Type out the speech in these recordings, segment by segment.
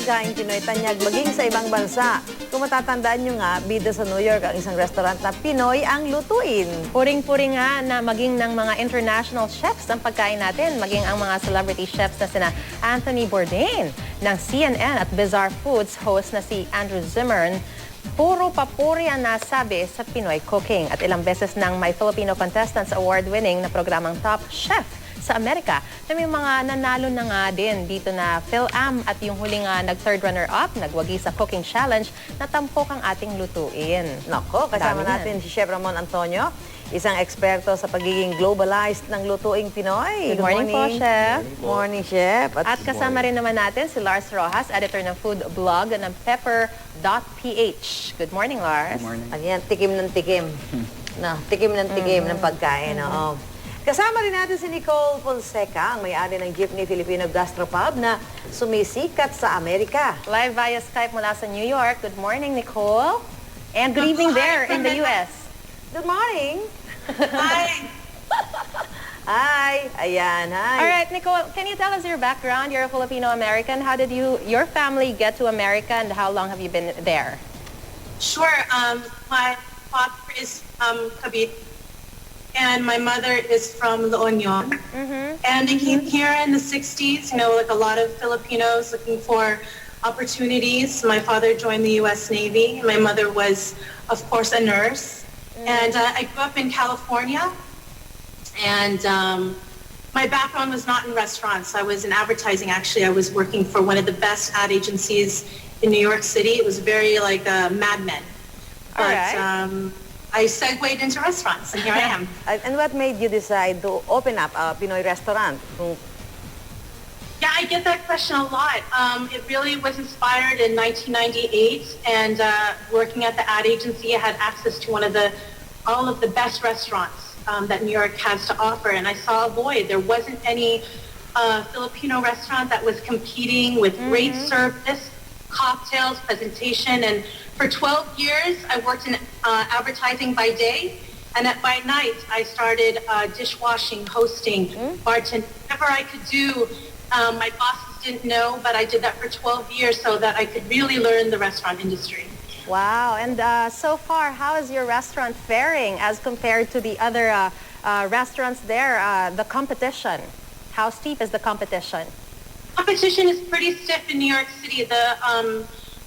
pagkain Pinoy tanyag maging sa ibang bansa. Kung matatandaan nyo nga, bida sa New York ang isang restaurant na Pinoy ang lutuin. Puring-puri nga na maging ng mga international chefs ang pagkain natin, maging ang mga celebrity chefs na sina Anthony Bourdain ng CNN at Bizarre Foods host na si Andrew Zimmern. Puro papuri ang nasabi sa Pinoy cooking at ilang beses ng My Filipino Contestants Award-winning na programang Top Chef sa Amerika na may mga nanalo na nga din dito na Phil-Am at yung huling nag-third runner-up, nagwagi sa cooking challenge na tampok ang ating lutuin. Nako, kasama natin si Chef Ramon Antonio, isang eksperto sa pagiging globalized ng Lutuing Pinoy. Good morning po, Chef. Morning, Chef. At kasama rin naman natin si Lars Rojas, editor ng food blog ng pepper.ph. Good morning, Lars. Good morning. Ayan, tikim ng tikim. No, tikim ng tikim ng pagkain. Oo. Kasama rin natin si Nicole Fonseca, ang may-ari ng Jeepney Filipino Gastropub na sumisikat sa Amerika. Live via Skype mula sa New York. Good morning, Nicole. And good evening there in the U.S. Good morning. Hi. Hi. Ayan, hi. All right, Nicole, can you tell us your background? You're a Filipino-American. How did your family get to America and how long have you been there? Sure. My father is from Cavite, and my mother is from La Union. And they came here in the 60s, you know, like a lot of Filipinos looking for opportunities. My father joined the U.S. Navy. My mother was, of course, a nurse. And I grew up in California. And my background was not in restaurants. I was in advertising, actually. I was working for one of the best ad agencies in New York City. It was very like Mad Men. But I segued into restaurants, and here I am. And what made you decide to open up a Pinoy restaurant? Yeah, I get that question a lot. It really was inspired in 1998, and working at the ad agency, I had access to all of the best restaurants that New York has to offer, and I saw a void. There wasn't any Filipino restaurant that was competing with great service, cocktails, presentation, and for 12 years, I worked in advertising by day, and by night, I started dishwashing, hosting, bartending, whatever I could do. My bosses didn't know, but I did that for 12 years so that I could really learn the restaurant industry. Wow. And so far, how is your restaurant faring as compared to the other restaurants there, the competition? How steep is the competition? Competition is pretty stiff in New York City.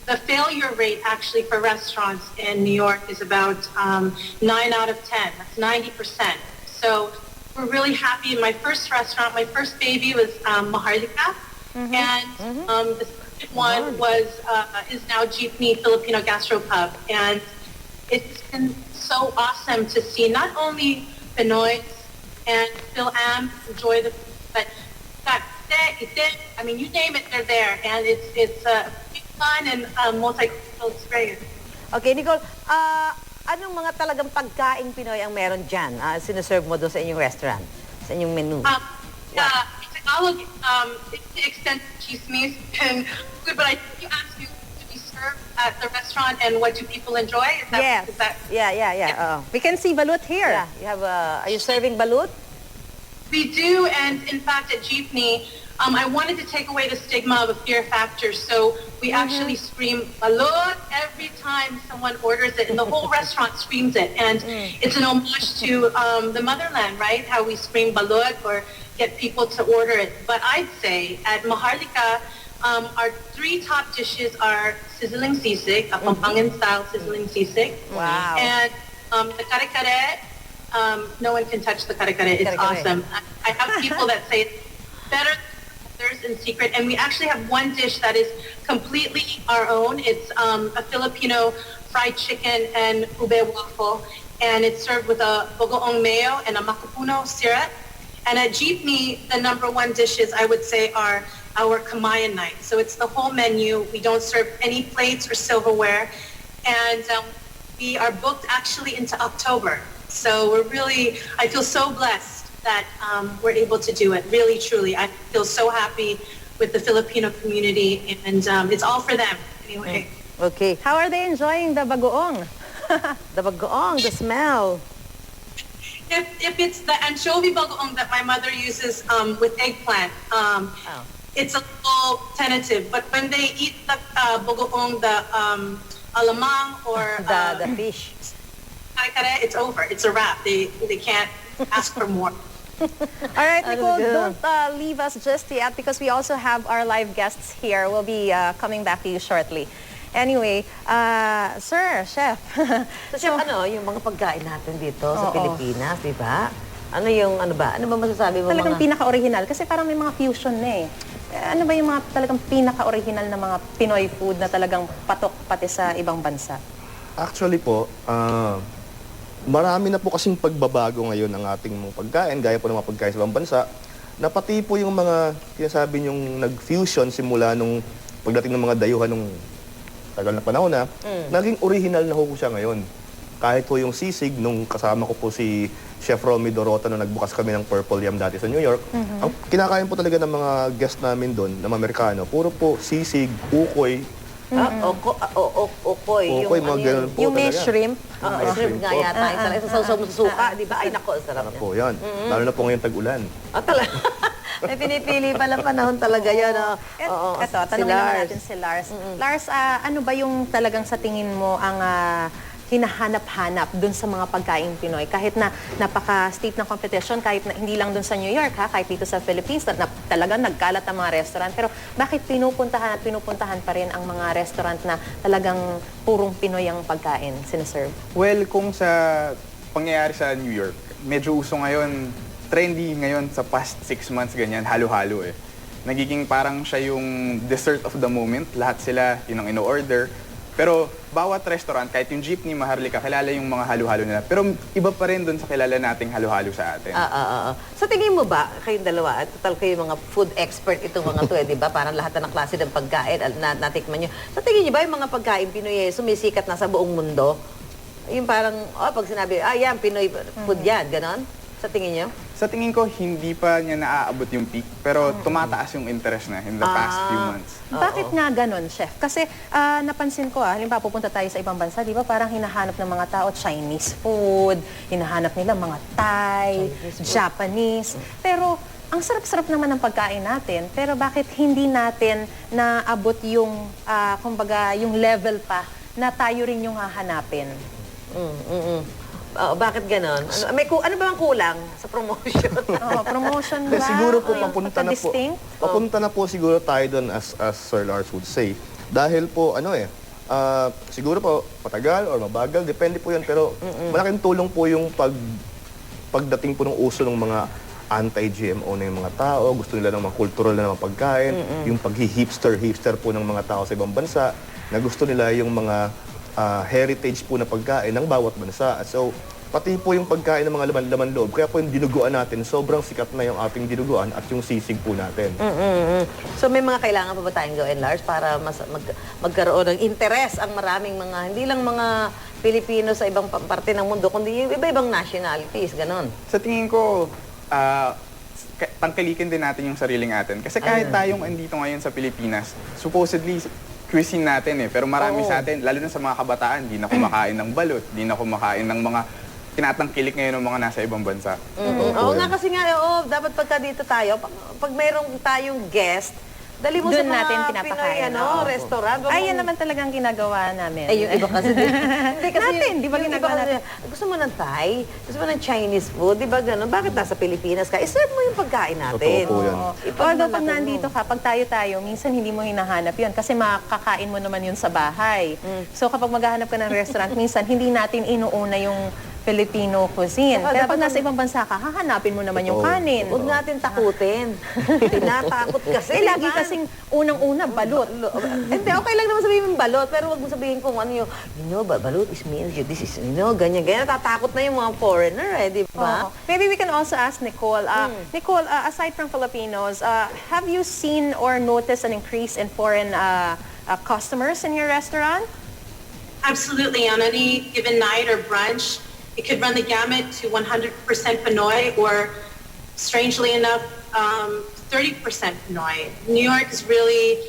The failure rate actually for restaurants in New York is about 9 out of 10. That's 90%. So we're really happy. My first restaurant, my first baby was Maharlika, and the second one is now Jeepney Filipino Gastropub, and it's been so awesome to see not only Pinoys and Phil-Am enjoy the food, but I mean, you name it, they're there, and it's fun and multicultural experience. Okay, Nicole, anong mga talagang pagkain Pinoy ang meron dyan? Sineserve mo doon sa inyong restaurant, sa inyong menu? Tagalog, it's the extent of chismis and food, but I think you asked me to be served at the restaurant and what do people enjoy? Yes. Yeah. We can see balut here. Yeah. You have are you serving balut? We do, and in fact at Jeepney, I wanted to take away the stigma of a fear factor, so we actually scream balut every time someone orders it, and the whole restaurant screams it, and it's an homage to the motherland, right? How we scream balut or get people to order it. But I'd say at Maharlika, our three top dishes are sizzling sisig, a Pampangan-style sizzling sisig. Wow. And the kare-kare, no one can touch the kare-kare. It's awesome. I have people that say it's better than others in secret, and we actually have one dish that is completely our own. It's a Filipino fried chicken and ube waffle, and it's served with a bagoong mayo and a makapuno syrup. And at Jeepney, the number one dishes, I would say, are our Kamayan night. So it's the whole menu. We don't serve any plates or silverware. And we are booked actually into October. So I feel so blessed that we're able to do it, really, truly. I feel so happy with the Filipino community, and it's all for them, anyway. Okay. How are they enjoying the bagoong? The bagoong, the smell. If it's the anchovy bagoong that my mother uses with eggplant, it's a little tentative. But when they eat the bagoong, the alamang, or The fish. kare-kare, it's over. It's a wrap. They can't ask for more. All right, Nicole, good. don't leave us just yet because we also have our live guests here. We'll be coming back to you shortly. Anyway, sir, chef. So, chef, yung mga pagkain natin dito sa Oo. Pilipinas, di ba? Ano ba? Ano ba masasabi mo Talagang mga... pinaka-original kasi parang may mga fusion na eh. Ano ba yung mga talagang pinaka-original na mga Pinoy food na talagang patok pati sa ibang bansa? Actually po, marami na po kasing pagbabago ngayon ng ating mga pagkain, gaya po ng mga pagkain sa ibang bansa, na pati po yung mga sinasabi niyong nag-fusion simula nung pagdating ng mga dayuhan nung tagal na panahon na, naging original na ho siya ngayon. Kahit po yung sisig, nung kasama ko po si Chef Romy Dorota nung nagbukas kami ng Purple Yam dati sa New York, ang kinakain po talaga ng mga guest namin doon, ng mga Amerikano, puro po sisig, ukoy. Okoy. Ukoy, mga ganun po Yung may talaga. shrimp. May Shrimp nga po. yata. Yung talaga sa sausaw mo sa suka, di ba? Ay, nako, sarap Ano niya. po yan. Lalo na po ngayon tag-ulan. Talaga. May pinipili pala panahon talaga yan. Ito, tanongin naman natin si Lars. Lars, ano ba yung talagang sa tingin mo ang hinahanap-hanap dun sa mga pagkain Pinoy? Kahit na napaka-steep ng competition, kahit na hindi lang dun sa New York, kahit dito sa Philippines, na talagang nagkalat ang mga restaurant. Pero bakit pinupuntahan pa rin ang mga restaurant na talagang purong Pinoy ang pagkain sinaserve? Well, kung sa pangyayari sa New York, medyo uso ngayon, trendy ngayon sa past 6 months, ganyan, halo-halo eh. Nagiging parang siya yung dessert of the moment. Lahat sila, yun ang ino-order. Pero bawat restaurant, kahit yung jeepney, Maharlika, kilala yung mga halo-halo nila. Pero iba pa rin dun sa kilala nating halo-halo sa atin. Sa tingin mo ba, kayong dalawa, at total kayo mga food expert itong mga to, di ba? Parang lahat ng klase ng pagkain at natikman nyo. Sa tingin nyo ba yung mga pagkain Pinoy sumisikat na sa buong mundo? Yung parang, pag sinabi, yan, Pinoy food yan, ganon? Sa tingin nyo? Sa tingin ko, hindi pa niya naaabot yung peak, pero tumataas yung interest na in the past few months. Bakit nga ganon, chef? Kasi napansin ko, halimbawa pupunta tayo sa ibang bansa, di ba parang hinahanap ng mga tao Chinese food, hinahanap nila mga Thai, Japanese. Pero ang sarap-sarap naman ng pagkain natin, pero bakit hindi natin naabot yung, kumbaga, yung level pa na tayo rin yung hahanapin? Bakit ganon? Ano ba ang kulang sa promotion? Promotion ba? Siguro po O yung pagka-distinct? papunta na po siguro tayo doon as Sir Lars would say. Dahil po siguro po matagal or mabagal, depende po 'yan, pero malaking tulong po yung pagdating po ng uso ng mga anti-GMO na yung mga tao, gusto nila ng mga cultural na mga pagkain, yung paghi-hipster po ng mga tao sa ibang bansa, na gusto nila yung mga heritage po na pagkain ng bawat bansa. So, pati po yung pagkain ng mga laman-laman loob. Kaya po yung dinuguan natin, sobrang sikat na yung ating dinuguan at yung sisig po natin. So, may mga kailangan pa ba tayong gawin, Lars, para magkaroon ng interes ang maraming mga, hindi lang mga Pilipino sa ibang parte ng mundo, kundi yung iba-ibang nationalities, ganon? Sa tingin ko, tangkilikin din natin yung sariling atin. Kasi kahit tayong andito ngayon sa Pilipinas, supposedly, cuisine natin eh. Pero marami sa atin, lalo na sa mga kabataan, di na kumakain ng balot, di na kumakain ng mga tinatangkilik ngayon ng mga nasa ibang bansa. Oo nga, kasi nga, dapat pagka dito tayo, pag mayroong tayong guest, dali mo sa Doon mga natin Pinoy pinapakain. restaurant. Ay, yan naman talagang ginagawa namin. Ay, yung iba kasi hindi kasi Natin, di ba yung ginagawa iba kasi, natin? gusto mo ng Thai, gusto mo ng Chinese food, di ba gano'n? Bakit nasa Pilipinas ka? I-serve mo yung pagkain natin. Totoo po yan. Although pag nandito ka, pag tayo-tayo, minsan hindi mo hinahanap yun kasi makakain mo naman yun sa bahay. So kapag maghahanap ka ng restaurant, minsan hindi natin inuuna yung Filipino cuisine. Saka Pero dapat pag nasa ibang bansa ka, hahanapin mo naman yung kanin. Huwag natin takutin. Tinatakot kasi. Lagi kasing unang-una, balot. Hindi, okay lang naman sabihin yung balot, pero huwag mo sabihin kung ano yung, balot is means, this is, ganyan. Natatakot na yung mga foreigner, di ba? Maybe we can also ask Nicole. Nicole, aside from Filipinos, have you seen or noticed an increase in foreign customers in your restaurant? Absolutely. On any given night or brunch, it could run the gamut to 100% Pinoy or, strangely enough, 30% Pinoy. New York has really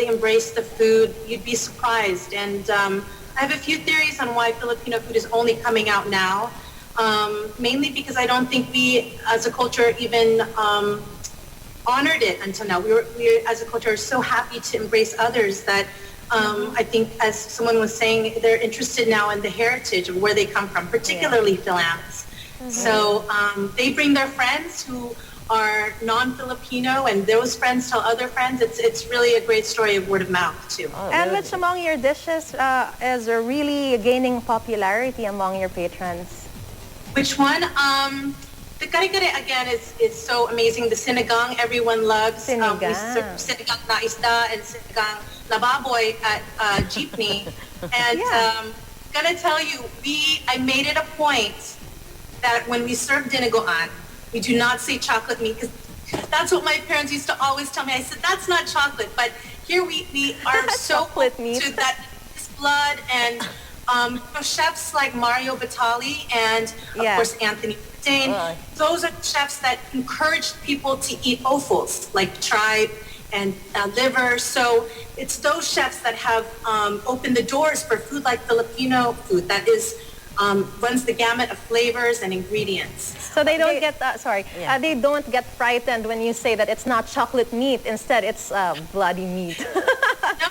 embraced the food. You'd be surprised. And I have a few theories on why Filipino food is only coming out now. Mainly because I don't think we, as a culture, even honored it until now. We as a culture are so happy to embrace others that I think, as someone was saying, they're interested now in the heritage of where they come from, particularly Philams. So they bring their friends who are non-Filipino, and those friends tell other friends. It's really a great story of word of mouth too. And which among your dishes is really gaining popularity among your patrons? Which one? The kare-kare again is so amazing. The sinigang everyone loves. We serve sinigang na isda and sinigang na baboy at jeepney. And gonna tell you, I made it a point that when we serve dinigoan, we do not say chocolate meat, because that's what my parents used to always tell me. I said, that's not chocolate, but here we are so chocolate meat. To that blood, and chefs like Mario Batali and of course Anthony Bourdain, those are chefs that encourage people to eat offals like tripe and liver. So it's those chefs that have opened the doors for food like Filipino food that is runs the gamut of flavors and ingredients. So they don't get they don't get frightened when you say that it's not chocolate meat. Instead, it's bloody meat. No,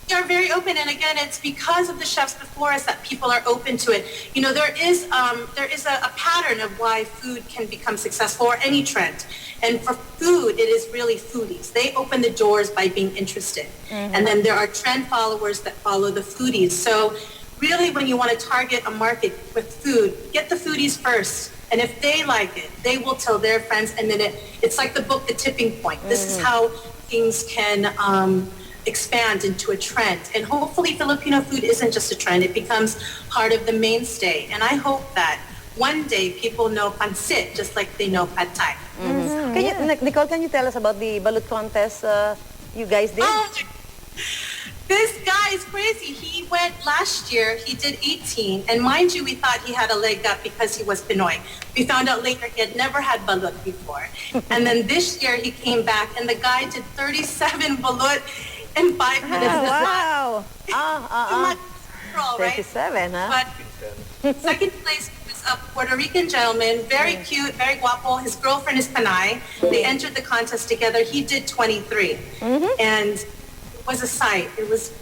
we are very open, and again, it's because of the chefs before us that people are open to it. You know, there is a pattern of why food can become successful, or any trend. And for food, it is really foodies. They open the doors by being interested, and then there are trend followers that follow the foodies. So really, when you want to target a market with food, get the foodies first. And if they like it, they will tell their friends. And then it's like the book, The Tipping Point. This is how things can expand into a trend. And hopefully Filipino food isn't just a trend. It becomes part of the mainstay. And I hope that one day people know pancit just like they know pad thai. Nicole, can you tell us about the balut contest you guys did? This guy is crazy. He went last year, he did 18, and mind you, we thought he had a leg up because he was Pinoy. We found out later he had never had balut before. And then this year he came back, and the guy did 37 balut in 5 minutes. Wow. Right? 37, huh? But second place was a Puerto Rican gentleman, very cute, very guapo. His girlfriend is Panay. They entered the contest together. He did 23. And was a sight. It was,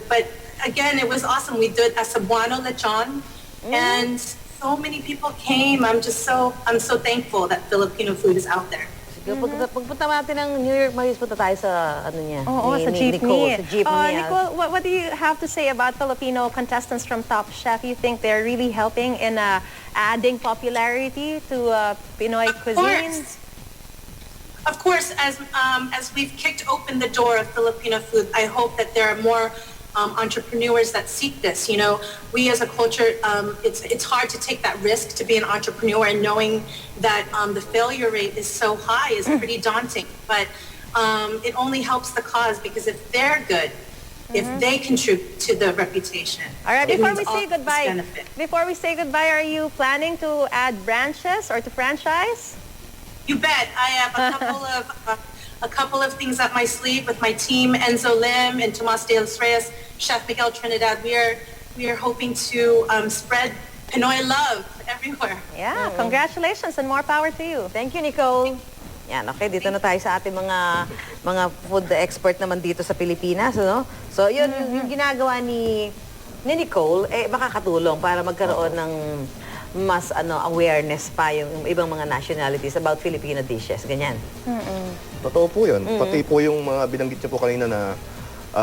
but again, it was awesome. We did a Cebuano lechon, and so many people came. I'm so thankful that Filipino food is out there. Pagpunta natin ng New York, punta tayo sa ano niya. Sa jeepney. Nicole, Nicole, what do you have to say about Filipino contestants from Top Chef? You think they're really helping in adding popularity to Pinoy cuisine? Of course, as we've kicked open the door of Filipino food, I hope that there are more entrepreneurs that seek this. You know, we as a culture, it's hard to take that risk to be an entrepreneur, and knowing that the failure rate is so high is pretty daunting. But it only helps the cause, because if they're good, if they contribute to the reputation. All right, it before means we say all of us goodbye, benefit. are you planning to add branches or to franchise? You bet. I have a couple of things up my sleeve with my team, Enzo Lim and Tomas de los Reyes, Chef Miguel Trinidad. We are hoping to spread Pinoy love everywhere. Yeah, congratulations and more power to you. Thank you, Nicole. Yan, okay, dito na tayo sa ating mga food expert naman dito sa Pilipinas, no? So, yun, yung ginagawa ni Nicole, makakatulong para magkaroon ng mas awareness pa yung ibang mga nationalities about Filipino dishes, ganyan. Totoo po yun. Pati po yung mga binanggit niyo po kanina na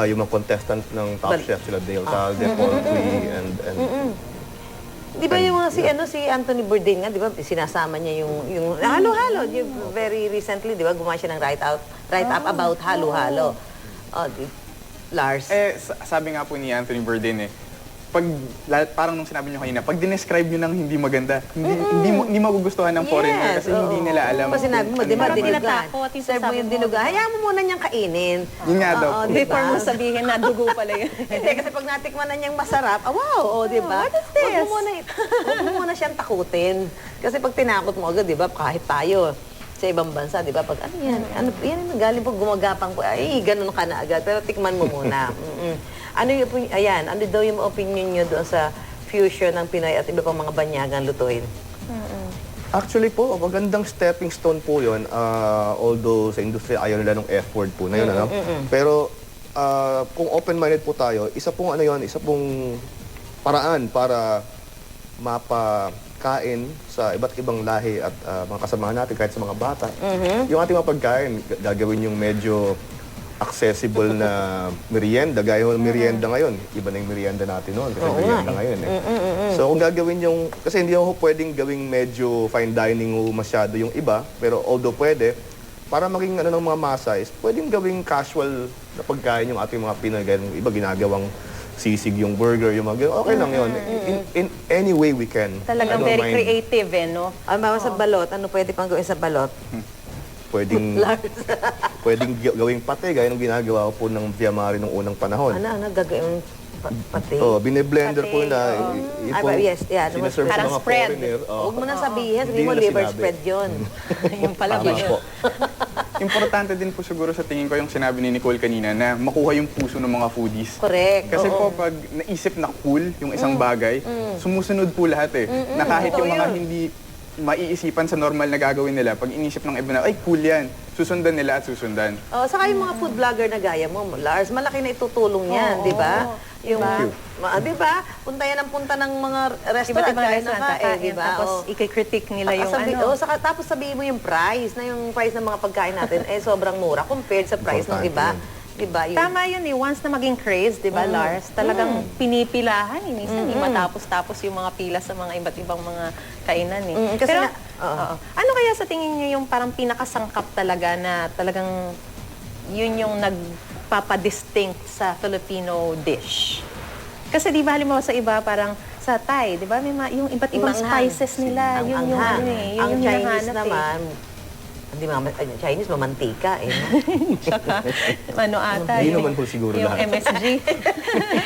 yung mga contestant ng Top Chef, sila Dale Calde, Paul Cui, and Di ba yung si Anthony Bourdain nga, di ba, sinasama niya yung halo-halo. Very recently, di ba, gumawa siya ng write up about halo-halo. Lars. Sabi nga po ni Anthony Bourdain parang nung sinabi nyo kanina, pag dinescribe nyo ng hindi maganda, hindi magugustuhan ng foreigner kasi hindi nila alam. Kasi sinabi mo, di ba, dinugan. Serve mo yung dinugan. Hayaan mo muna niyang kainin. Yun nga daw. Before mo sabihin na dugo pala yun. Hindi, kasi pag natikman na niyang masarap, wow, di ba? What is this? Huwag mo muna siyang takutin. Kasi pag tinakot mo agad, di ba, kahit tayo sa ibang bansa, di ba, pag ano yan, galing pag gumagapang po, ay, ganun ka na agad. Pero tikman mo muna. Ano daw yung opinion niyo doon sa fusion ng Pinoy at iba pang mga banyagang lutuin? Actually po, magandang stepping stone po yun. Although sa industriya ayaw nila ng F-word po na yun. Ano? Pero kung open-minded po tayo, isa pong paraan para mapakain sa iba't ibang lahi at mga kasamahan natin kahit sa mga bata. Yung ating mga pagkain, gagawin yung medyo accessible na merienda. Gaya ng merienda ngayon. Iba na yung merienda natin noon kasi merienda ngayon. So kung gagawin yung, kasi hindi ako pwedeng gawing medyo fine dining o masyado yung iba, pero although pwede, para maging ng mga masa is pwedeng gawing casual na pagkain yung ating mga Pinoy. Gaya ng iba ginagawang sisig yung burger, yung mga ganun. Okay lang yun. In any way we can. Talagang very creative, no? Mama, sa balot, ano pwede pang gawin sa balot? Pwedeng gawing pate, gaya ng ginagawa ko po ng Viamari nung unang panahon. Ano gagawin pati? Bine-blender po na. Yes, yeah. Sinaserve sa Parang mga spread. foreigner. Huwag mo na sabihin, Hindi sabihin mo mo na liver sinabi. spread yun. Yung pala Tama yun. po. Importante din po siguro sa tingin ko yung sinabi ni Nicole kanina na makuha yung puso ng mga foodies. Correct. Kasi oo. po pag naisip na cool yung isang bagay, sumusunod po lahat eh. Na kahit yung mga hindi maiisipan sa normal na gagawin nila, pag inisip ng iba na, ay cool yan, susundan nila at susundan. Saka yung mga food vlogger na gaya mo, Lars, malaki na itutulong yan, di ba? Yung, di ba? Punta yan ang punta ng mga restaurant. Iba't ibang kaya restaurant, nakain, di ba? tapos i-critique nila yung Tapos sabihin mo yung price, na yung price ng mga pagkain natin, sobrang mura compared sa price ng iba. Di ba? Tama yun eh. Once na maging craze, di ba, Lars? Talagang pinipilahan. Minsan, hindi matapos-tapos yung mga pila sa mga iba't ibang mga kainan eh. Kasi Pero, oo. ano kaya sa tingin nyo yung parang pinakasangkap talaga na talagang yun yung nagpapadistinct sa Filipino dish? Kasi di ba, halimbawa sa iba, parang sa Thai, di ba, yung iba't ibang spices nila, yun yung ano eh. Ang Yun yung Chinese hinahanap naman, hindi Chinese, mamantika eh. No? Tsaka, ano ata. Hindi naman po siguro yung lahat. MSG.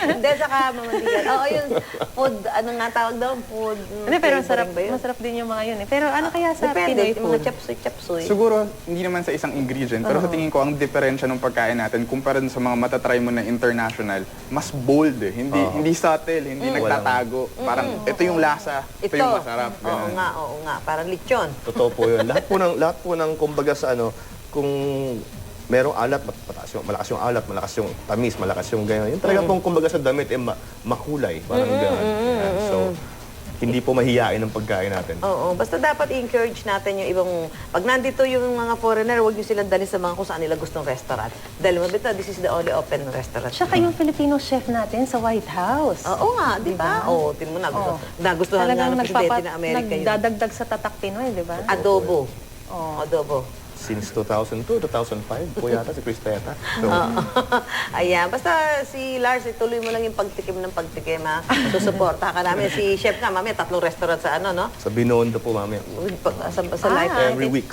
Hindi, saka mamantika. Oo, yung food, ano nga tawag daw? Food. Hindi, pero flavoring ba yun? masarap din yung mga yun eh. Pero ano kaya sa Depende, Pinoy yung mga food? chapsuy. Siguro, hindi naman sa isang ingredient, pero sa tingin ko, ang diferensya ng pagkain natin, kumpara dun sa mga matatry mo na international, mas bold eh. Hindi subtle, hindi nagtatago. Parang, ito yung lasa, ito yung masarap. Oo nga. Parang lechon. Totoo po yun. Lahat po ng kumbaga sa kung merong alat, malakas yung alat, malakas yung tamis, malakas yung gano'n. Yung talaga pong kumbaga sa damit, makulay. Parang gano'n. Yan. So, hindi po mahihain ang pagkain natin. Oo, basta dapat i-encourage natin yung ibang, pag nandito yung mga foreigner, huwag nyo silang dalhin sa mga kung saan nila gustong restaurant. Dahil mabita, this is the only open restaurant. Tsaka yung Filipino chef natin sa White House. Oo nga, di ba? Oo, tingin mo nagustuhan nga Talagang ng presidente ng Amerika yun. nagdadagdag sa tatak Pinoy, di ba? Adobo. Adobo. Since 2002, 2005 po yata si Cristeta. So, Ayan, basta si Lars, ituloy mo lang yung pagtikim ng pagtikim, ha? Susuporta ka namin. Si chef nga, mamaya, 3 restaurant sa no? sa Binondo po mamaya. Sa life. Every week.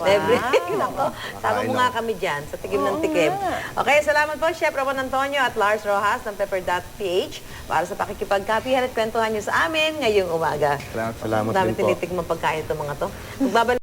Every week. Nako. Sama mo nga kami dyan sa tikim ng tikim. Okay, salamat po, Chef Ramon Antonio at Lars Rojas ng Pepper.ph para sa pakikipagkapihan at kwentuhan niyo sa amin ngayong umaga. Salamat Dami din po. tinitikmang pagkain itong mga to. Magbabalik